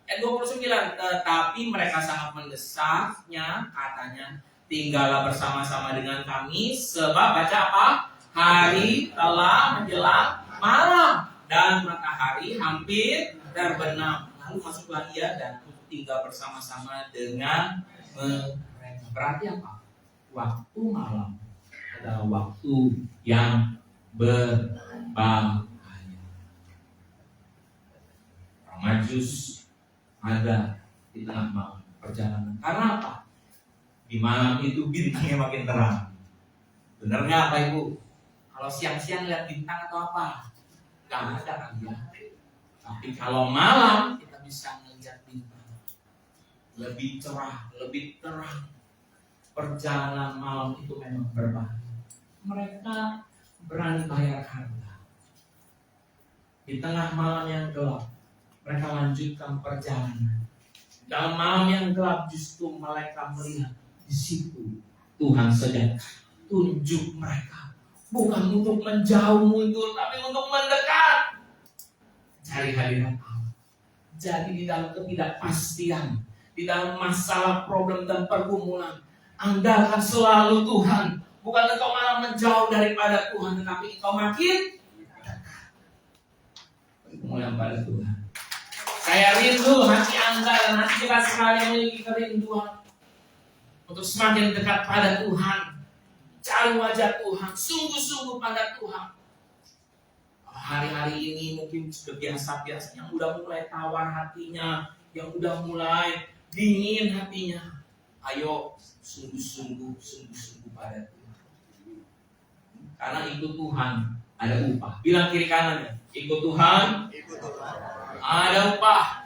Ayat 29, tetapi mereka sangat mendesaknya, katanya, tinggallah bersama-sama dengan kami, sebab baca apa? Hari telah menjelang malam dan matahari hampir terbenam. Lalu masuklah ia dan tinggal bersama-sama dengan mereka. Berarti apa? Waktu malam adalah waktu yang berbahaya. Orang Majus ada di tengah malam perjalanan. Karena apa? Di malam itu bintangnya makin terang. Bener nggak Pak Ibu? Kalau siang-siang lihat bintang atau apa? Gak ada kan ya. Tapi kalau malam kita bisa melihat bintang. Lebih cerah, lebih terang. Perjalanan malam itu memang berbahaya. Mereka berani bayar harga. Di tengah malam yang gelap, mereka lanjutkan perjalanan. Dalam malam yang gelap justru mereka melihat di situ Tuhan sedang tunjuk mereka, bukan untuk menjauh mundur, tapi untuk mendekat. Cari hadirat Allah. Jadi di dalam ketidakpastian, di dalam masalah, problem dan pergumulan, andalkan selalu Tuhan. Bukan engkau malah menjauh daripada Tuhan, tetapi engkau makin dekat. Mulai pada Tuhan. Saya rindu hati Anda dan hati kita sekalian memiliki kerinduan untuk semakin dekat pada Tuhan. Cari wajah Tuhan, sungguh-sungguh pada Tuhan. Hari-hari ini mungkin sudah biasa-biasa, yang udah mulai tawar hatinya, yang udah mulai dingin hatinya. Ayo sungguh-sungguh pada Tuhan. Karena ikut Tuhan ada upah. Bilang kiri kanannya, ikut Tuhan, ada upah.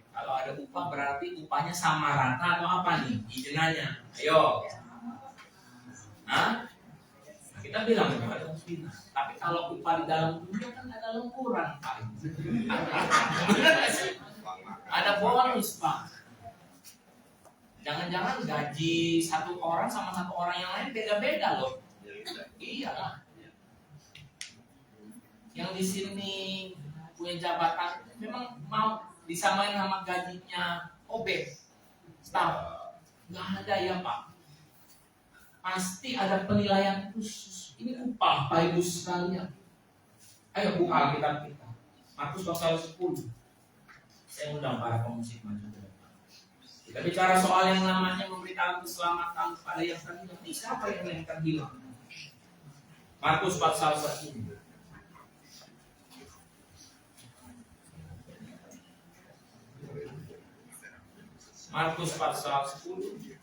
Kalau ada upah berarti upahnya sama rata atau apa nih? Izinannya. Ayo. Hah? Kita bilang ada upah. Tapi kalau upah di dalam dunia kan ada lemburan, Pak. Ada bonus, Pak. Jangan-jangan gaji satu orang sama satu orang yang lain beda-beda loh. Iyalah. Yang di sini punya jabatan memang mau disamain sama gajinya OB, staff. Nggak ada ya Pak. Pasti ada penilaian khusus. Ini upah Pak Ibu sekalian. Ayo buka Alkitab kita. Markus pasal 10. Saya undang para pemusik maju. Kita bicara soal yang namanya memberitakan keselamatan kepada yang terhilang. Siapa yang terhilang? Markus pasal 1. Markus pasal 10.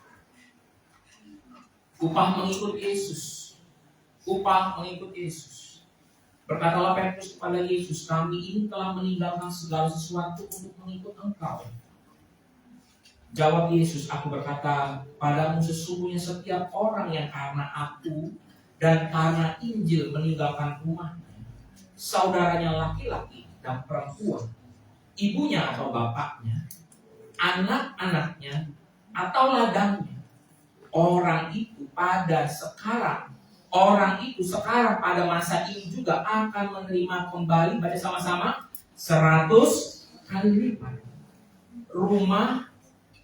Upah mengikut Yesus. Upah mengikut Yesus. Berkatalah Petrus kepada Yesus, kami ini telah meninggalkan segala sesuatu untuk mengikut Engkau. Jawab Yesus, aku berkata padamu, sesungguhnya setiap orang yang karena aku dan karena Injil meninggalkan rumahnya, saudaranya laki-laki dan perempuan, ibunya atau bapaknya, anak-anaknya atau ladangnya, orang itu sekarang pada masa ini juga akan menerima kembali, baca sama-sama, 100 kali lipat. Rumah,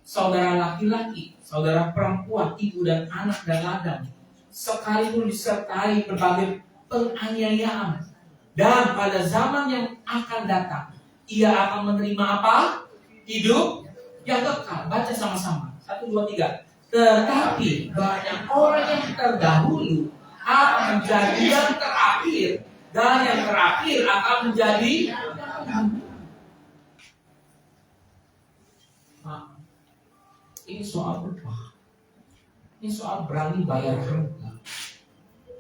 saudara laki-laki, saudara perempuan, ibu dan anak dan ladang, sekalipun disertai berbagai penganiayaan. Dan pada zaman yang akan datang, ia akan menerima apa? Hidup yang kekal. Baca sama-sama. 1, 2, 3. Tetapi banyak orang yang terdahulu akan menjadi yang terakhir, dan yang terakhir akan menjadi ini soal upah. Ini soal berani bayar harga.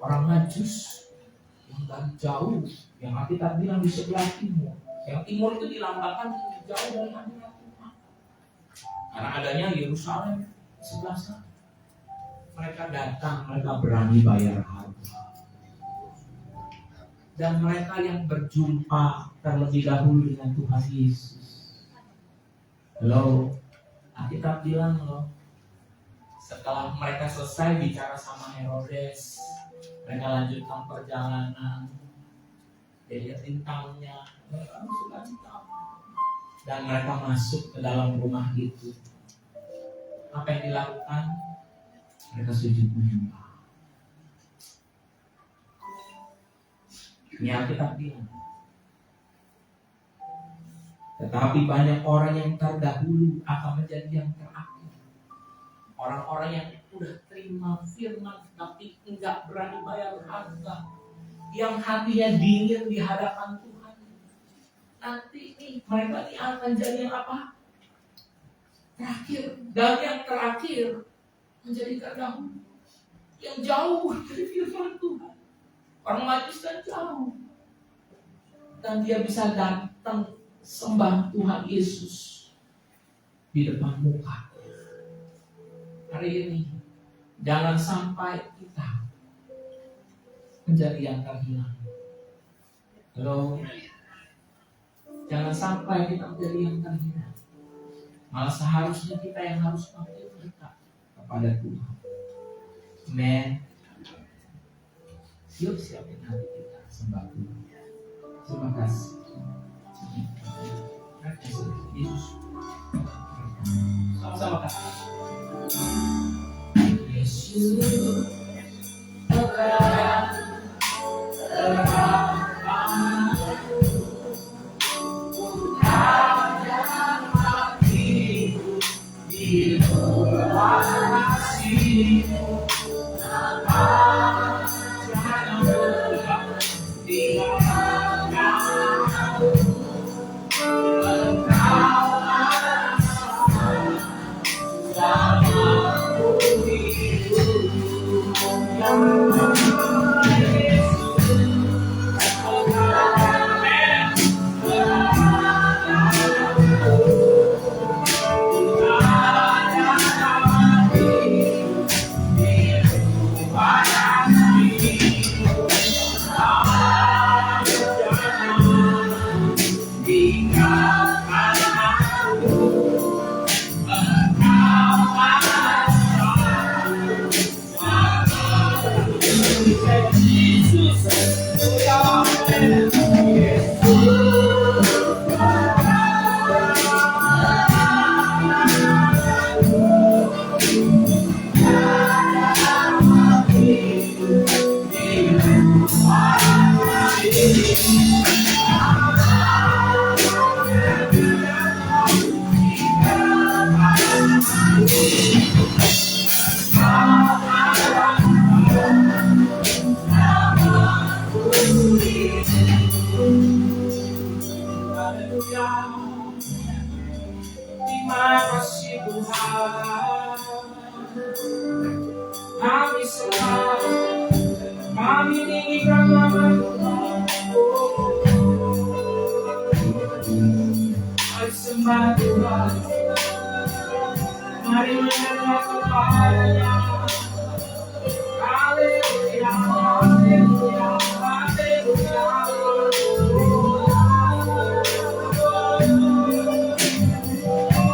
Orang Majus yang dari jauh, yang Alkitab bilang di sebelah timur. Yang timur itu dilambangkan jauh dari hadirat Tuhan. Karena adanya Yerusalem sebelah sana. Mereka datang, mereka berani bayar harga. Dan mereka yang berjumpa terlebih dahulu dengan Tuhan Yesus. Halo, Alkitab bilang loh, setelah mereka selesai bicara sama Herodes, mereka lanjutkan perjalanan. Dia lihat bintangnya, mereka suka bintang. Dan mereka masuk ke dalam rumah itu. Apa yang dilakukan? Mereka sujud menyembah. Ini Alkitab bilang. Tetapi banyak orang yang terdahulu akan menjadi yang terakhir. Orang-orang yang udah terima firman tapi enggak berani bayar harga, yang hatinya dingin di hadapan Tuhan. Nanti nih mereka ini akan jadi yang apa? Terakhir. Dan yang terakhir menjadi terdahulu, yang jauh dari firman Tuhan. Orang Majus kan jauh, dan dia bisa datang sembah Tuhan Yesus di depan muka. Hari ini jangan sampai kita menjadi yang terhilang. Halo, jangan sampai kita menjadi yang terhilang. Malah seharusnya kita yang harus makin dekat kepada Tuhan. Amen. Yuk siapin hati kita sembah Tuhan. Terima kasih. Yesus. Sama-sama kata. Yesus. Haleluya. Terima kasih Tuhan. Kami sembah, kami tinggikan nama Tuhan. Mari sembah Tuhan. Mari menyembah kepada-Nya. Haleluya, haleluya, haleluya.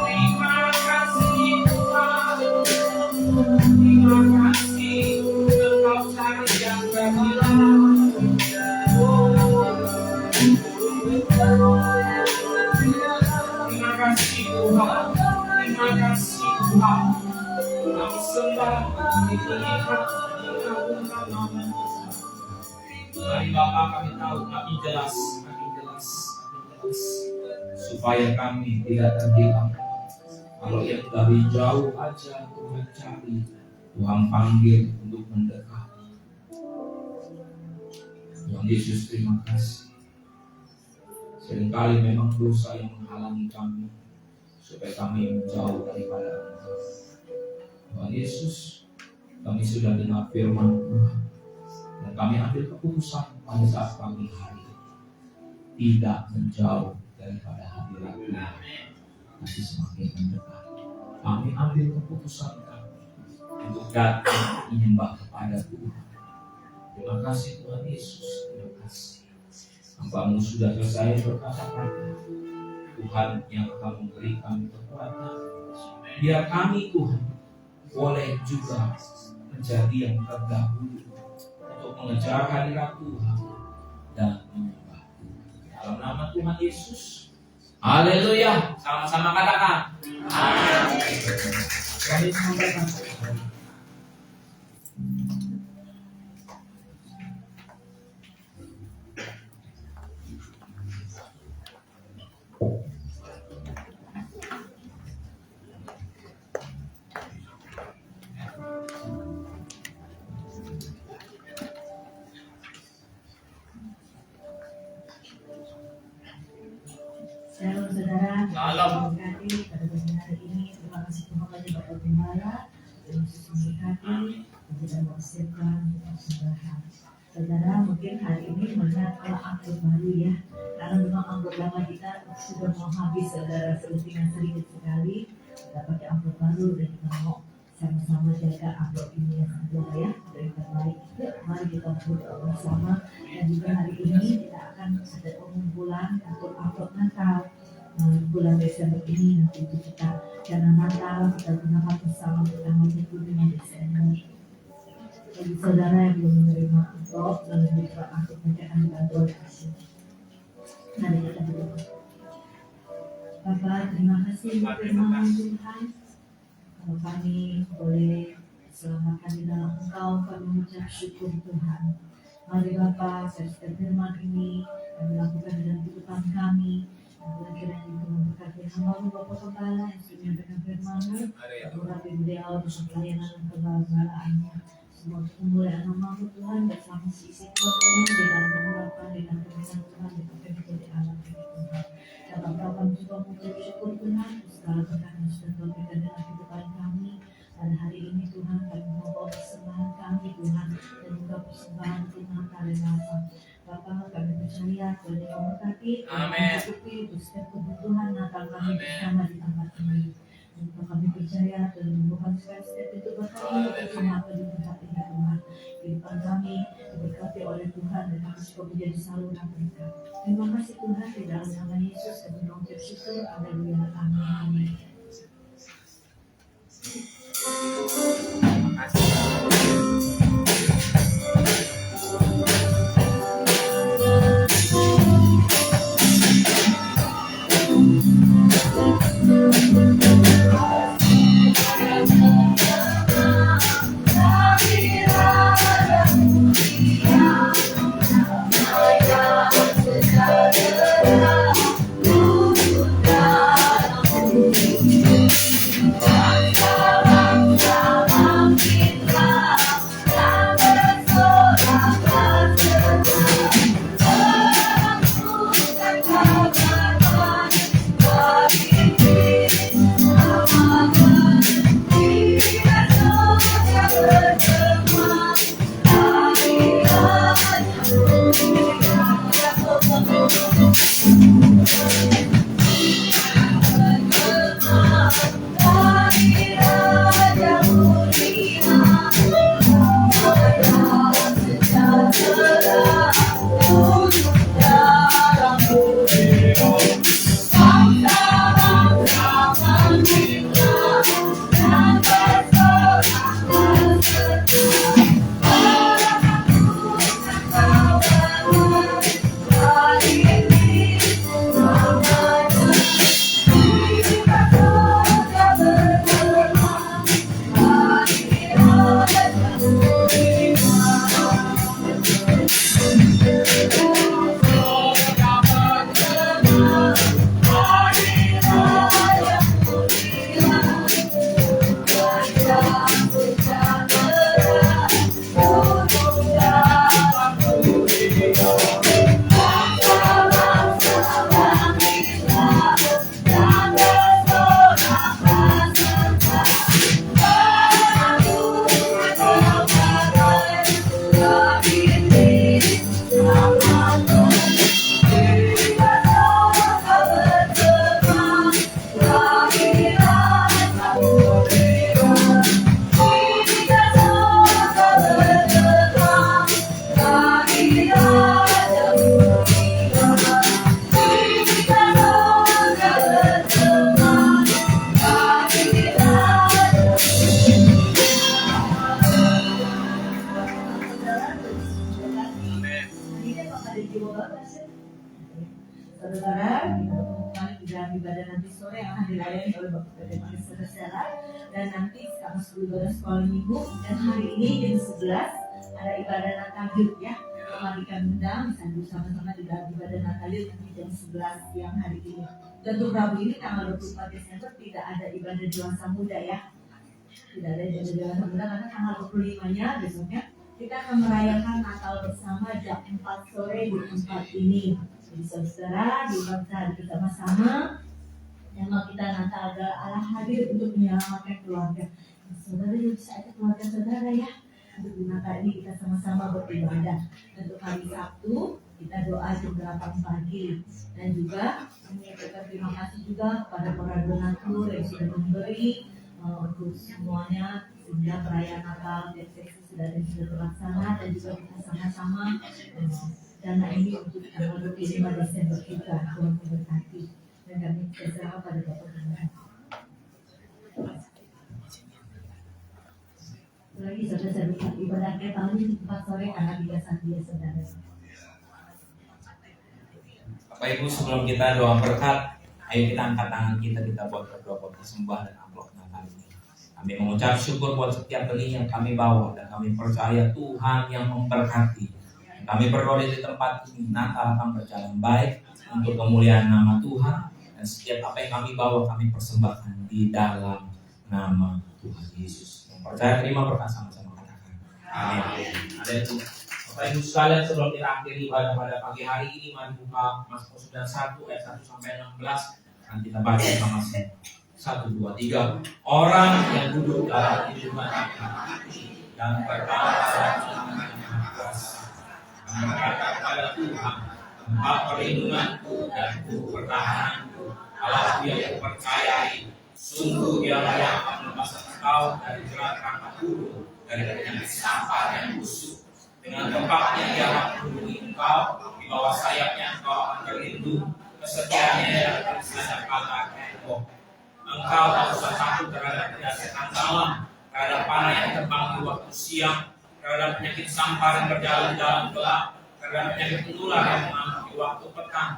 Terima kasih Tuhan. Terima kasih Engkau cari yang terhilang. Terima kasih Tuhan. Terima kasih Tuhan. Kami sembah, kami tinggikan, kami agungkan nama Tuhan. Mari Bapa, kami tahu makin jelas, supaya kami tidak terhilang. Kalau yang dari jauh aja Tuhan cari, Tuhan panggil untuk mendekat. Tuhan Yesus, terima kasih. Seringkali memang dosa yang menghalangi kami supaya kami menjauh daripada Engkau. Tuhan Yesus, kami sudah dengar firman Tuhan dan kami ambil keputusan pada saat pagi hari tidak menjauh daripada hadirat Tuhan, tapi semakin mendekat. Kami ambil keputusan kami untuk datang menyembah kepada Tuhan. Terima kasih Tuhan Yesus, terima kasih. Hamba-Mu sudah selesai berkata-kata. Tuhan yang akan memberi kami kekuatan, biar kami Tuhan boleh juga menjadi yang terdahulu untuk mengejar hadirat Tuhan dan menyembah Tuhan. Dalam nama Tuhan Yesus. Haleluya. Sama-sama katakan. Amin. Kami sampaikan. Shalom saudara, Shalom. berkati pada pagi hari ini. Terima kasih Tuhan bagi Bapak Gembala yang Yesus memberkati dan kita mempersiapkan untuk persembahyan. Saudara, mungkin hari ini melihat angkut baru ya, karena memang angkut lama kita sudah mau habis saudara, tinggal sedikit sekali. Kita pakai angkut baru dan kita mau sama-sama jaga angkut ini ya saudara ya, dari terbaik. Yuk, mari kita berdoa bersama. Dan juga hari ini kita akan ada pengumpulan untuk angkut Natal. Bulan Desember ini nanti kita karena Natal kita gunakan bersama tanggal 25 Desember. Bagi saudara yang belum menerima amplop dan membuka angkut, mereka akan dibantu oleh kasih. Mari kita berdoa. Bapak, terima kasih untuk firman Tuhan. Kalau kami boleh selamatkan di dalam Engkau, kami mengucap syukur Tuhan. Mari Bapa, setiap firman ini kami lakukan dalam kehidupan kami. Dan kiranya itu memberkati hamba-Mu Bapak Gembala yang sudah menyampaikan firman-Mu. Berkati beliau dalam pelayanan dan kegembalaannya. Semua kemuliaan nama-Mu Tuhan bersama isi keluarganya di dalam pengurapan dengan pemberian Tuhan di tempat menjadi alam bagi Tuhan. Dan Bapak kami juga mengucap syukur Tuhan segala berkat yang sudah Tuhan berikan dalam kehidupan kami. Dan hari ini Tuhan kami membawa persembahan kami Tuhan dan juga persembahan Tuhan kali Bapa. Bapa, kami percaya Tuhan yang memberkati dan mencukupi untuk setiap kebutuhan Natal kami bersama di tempat ini. Dan kami percaya Tuhan membuka setiap itu berkati bersama di tempat ini Tuhan. Kehidupan kami diberkati oleh Tuhan dan kami juga menjadi saluran berkat. Terima kasih Tuhan di dalam nama Yesus kami mengucap syukur. Haleluya. Amin. Terima kasih. Bye. Saudara, kita kembali di dalam ibadah nanti sore yang akan dilayani oleh Bapak dan Saudara. Dan nanti sekarang ibadah sekolah minggu, dan hari ini jam 11 ada ibadah Natal Youth ya. Mari kami undang bisa bersama-sama di dalam ibadah Natal Youth nanti jam 11 siang hari ini. Dan untuk Rabu ini tanggal 24 Desember tidak ada ibadah dewasa muda ya. Tidak ada ibadah dewasa muda karena tanggal 25-nya besoknya kita akan merayakan Natal bersama jam 4 sore di tempat ini. Jadi saudara, di hari bersama-sama yang mau kita Natal Allah hadir untuk menyelamatkan keluarga. Saudara juga bisa ajak keluarga saudara ya. Untuk di Natal ini kita sama-sama beribadah. Untuk hari Sabtu kita doa jam 8 pagi. Dan juga menyampaikan terima kasih juga kepada para donatur yang sudah memberi untuk semuanya sehingga perayaan Natal dan sudah terlaksana, dan juga kita sama-sama dana ini untuk tanggal 25 Desember kita Tuhan memberkati. Dan kami berserah pada Bapak Tuhan. Lagi saudara-saudara ibadah kita tahun ini 4 sore karena biasa saudara. Bapak Ibu, sebelum kita doa berkat, ayo kita angkat tangan kita buat berdoa buat persembahan dan amplop Natal ini. Kami mengucap syukur buat setiap benih yang kami bawa, dan kami percaya Tuhan yang memberkati. Kami berdoa di tempat ini, Natal akan berjalan baik untuk kemuliaan nama Tuhan, dan setiap apa yang kami bawa kami persembahkan di dalam nama Tuhan Yesus. Yang percaya terima berkat sama-sama katakan. Amin. Ada itu. Bapak Ibu sekalian, sebelum kita akhiri ibadah pada pagi hari ini, mari buka Mazmur 91 ayat 1 sampai 16. Dan kita baca sama-sama. 1, 2, 3. Orang yang duduk dalam kehidupan dan berkata berkata kepada Tuhan, tempat perlindunganku dan pertahananku, Allah yang percayai, sungguh dialah yang akan melepaskan engkau dari jerat rangka burung, dari penyakit sampah yang busuk. Dengan tempatnya dia akan melindungi engkau, di bawah sayapnya engkau akan berlindung, kesetiaannya yang bersandar pada tembok. Engkau tak usah takut terhadap setan malam, terhadap panah yang terbang di waktu siang, terhadap penyakit sampar yang berjalan dalam gelap, terhadap penyakit menular yang mengamuk di waktu petang.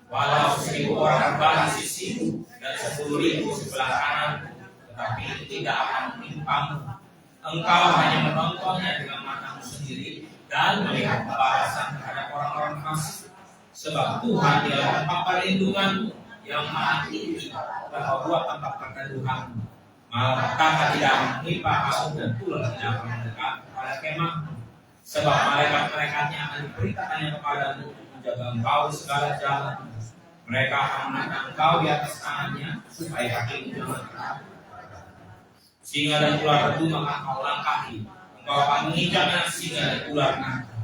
Walau 1000 orang terbang di sisimu dan 10.000 sebelah kanan, tetapi itu tidak akan menimpamu. Engkau hanya menontonnya dengan matamu sendiri dan melihat balasan terhadap orang-orang fasik. Sebab Tuhan ialah tempat perlindunganmu yang maha tinggi, dan buat tempat perteduhanmu. Malapetaka tidak akan menimpa kamu, dan ular tidak akan mendekat kepada kemahmu. Sebab malaikat-malaikatnya akan diperintahkannya kepadamu untuk menjaga engkau di segala jalan. Mereka akan menangkap engkau di atas tangannya, supaya kakimu jangan terjatuh. Singa dan ular itu akan kau langkahi. Engkau akan menginjaknya singa dan ular naga.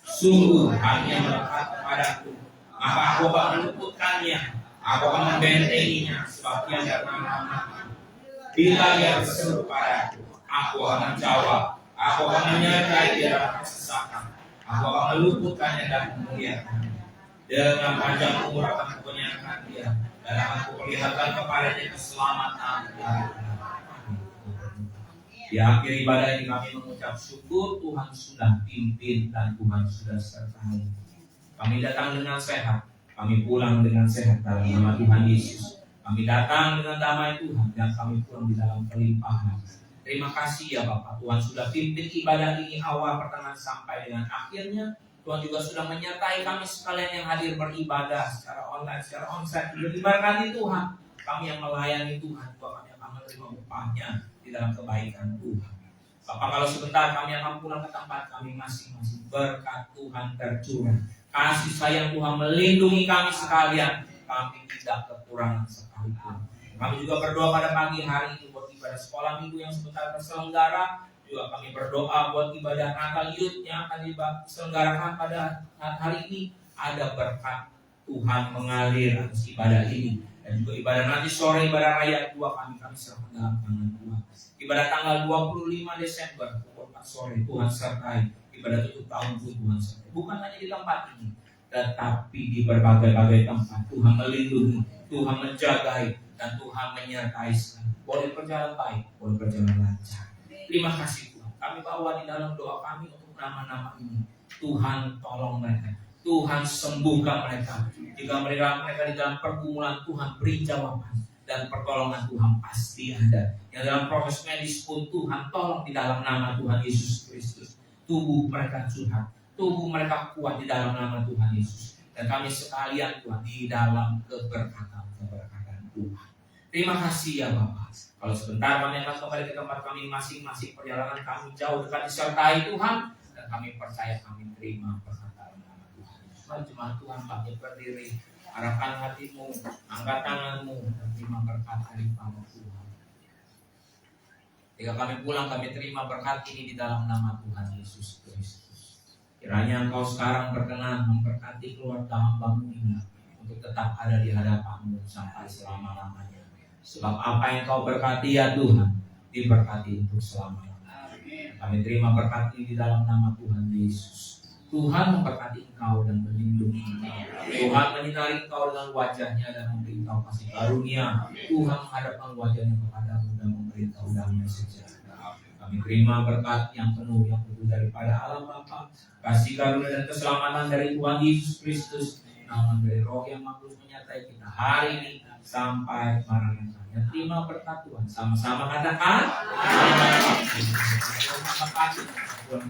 Sungguh hanya melekat kepadaku, maka aku akan meluputkannya. Aku akan membentenginya, sebab dia bernama mati. Bila dia berseru padaku, aku akan menjawab. Aku akan menyertai dia dalam kesesakan. Aku akan meluputkannya dan memuliakannya. Dengan panjang umur akan kubenarkan dia, dan akan kuperlihatkan kepadanya keselamatan. Di akhir ibadah ini kami mengucap syukur Tuhan sudah pimpin dan Tuhan sudah sertai. Kami datang dengan sehat, kami pulang dengan sehat dalam nama Tuhan Yesus. Kami datang dengan damai Tuhan dan kami pulang di dalam kelimpahan. Terima kasih ya Bapak, Tuhan sudah pimpin ibadah ini awal, pertengahan sampai dengan akhirnya. Tuhan juga sudah menyertai kami sekalian yang hadir beribadah secara online, secara onsite. Diberkati Tuhan, kami yang melayani Tuhan, kami akan menerima upahnya di dalam kebaikan Tuhan. Bapak, kalau sebentar kami akan pulang ke tempat kami masing-masing. Berkat Tuhan tercurah, kasih sayang Tuhan melindungi kami sekalian. Kami tidak kekurangan sekalipun. Kami juga berdoa pada pagi hari ini buat ibadah sekolah minggu yang sebentar terselenggara. Juga kami berdoa buat ibadah Natal Youth yang akan diselenggarakan pada hari ini. Ada berkat Tuhan mengalir atas ibadah ini. Dan juga ibadah nanti sore, ibadah raya kedua kami serahkan dalam tangan Tuhan. Ibadah tanggal 25 Desember pukul 4 sore Tuhan sertai. Ibadah tutup tahun pun Tuhan sertai. Bukan hanya di tempat ini, tetapi di berbagai-bagai tempat Tuhan melindungi, Tuhan menjagai, dan Tuhan menyertai. Boleh berjalan baik, boleh berjalan lancar. Terima kasih Tuhan. Kami bawa di dalam doa kami untuk nama-nama ini. Tuhan tolong mereka, Tuhan sembuhkan mereka, Jika mereka di dalam pergumulan, Tuhan beri jawaban. Dan pertolongan Tuhan pasti ada. Yang dalam proses medis pun Tuhan tolong di dalam nama Tuhan Yesus Kristus. Tubuh mereka curhat, tubuh mereka kuat di dalam nama Tuhan Yesus. Dan kami sekalian Tuhan di dalam keberkatan Tuhan. Terima kasih ya Bapak. Kalau sebentar kami akan kembali ke tempat kami masing-masing, perjalanan kami jauh dekat disertai Tuhan. Dan kami percaya kami terima perkataan nama Tuhan. Jemaat Tuhan kami berdiri. Arahkan hatimu, angkat tanganmu, dan terima berkat daripada Tuhan. Jika kami pulang, kami terima berkat ini di dalam nama Tuhan Yesus Kristus. Kiranya Engkau sekarang berkenan memberkati keluarga hamba-Mu ini untuk tetap ada di hadapan-Mu sampai selama-lamanya. Sebab apa yang Kau berkati ya Tuhan, diberkati untuk selama-lamanya. Kami terima berkat ini di dalam nama Tuhan Yesus. Tuhan memberkati engkau dan melindungi engkau. Tuhan menyinari engkau dengan wajahnya dan memberi engkau kasih karunia. Tuhan menghadapkan wajahnya kepadamu dan memberi engkau damai sejahtera. Kami terima berkat yang penuh daripada Allah Bapa, kasih karunia dan keselamatan dari Tuhan Yesus Kristus, namun dari Roh yang makhluk menyertai kita hari ini sampai Maranatha. Terima berkat Tuhan. Sama-sama katakan. Terima kasih. Tuhan